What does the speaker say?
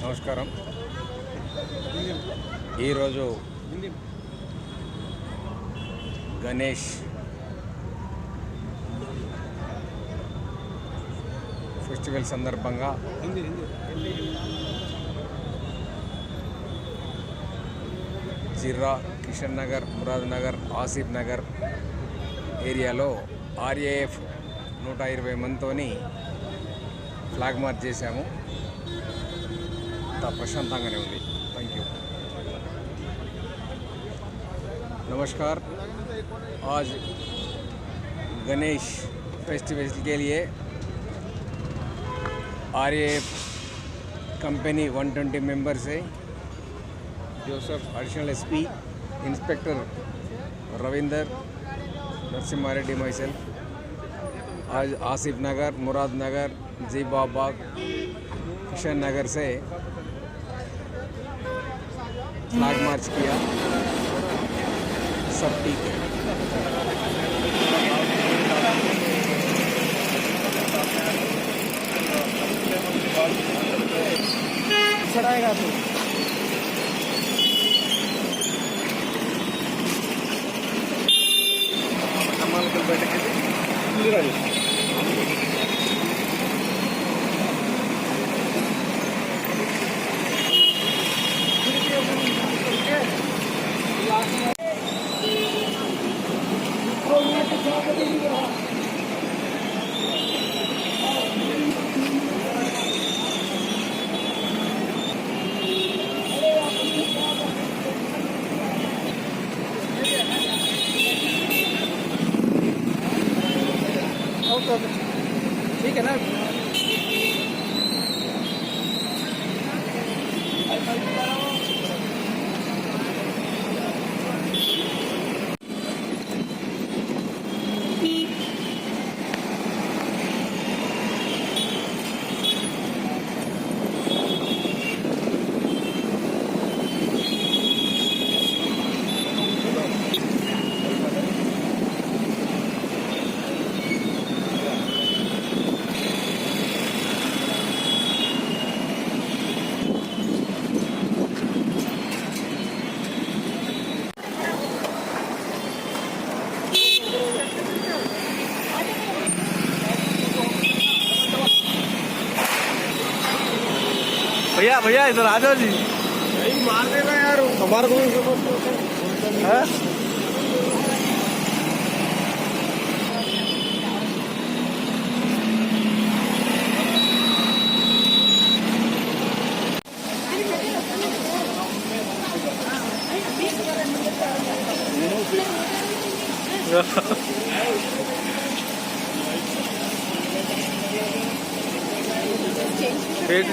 నమస్కారం. ఈరోజు గణేష్ ఫెస్టివల్ సందర్భంగా జిర్రా, కిషన్ నగర్, మురాద్ నగర్, ఆసిఫ్ నగర్ ఏరియాలో ఆర్ఏఎఫ్ 120 మందితోని ఫ్లాగ్ మార్చ్ చేశాము. అంతా ప్రశాంతంగానే ఉంది. Thank you. नमस्कार. आज गणेश फेस्टिवल के लिए आरएएफ कंपनी 120 मेंबर्स है. Joseph additional SP, inspector Ravinder, Narasimha Reddy, my self. आज आसिफ नगर, मुराद नगर, जीबाबाग, किशन नगर से फ्लैग मार्च किया. सब ठीक है. चढ़ाएगा तो ठीक है ना. भैया भैया इधर आ जाओ जी. मार देना यार हमारे को. फिर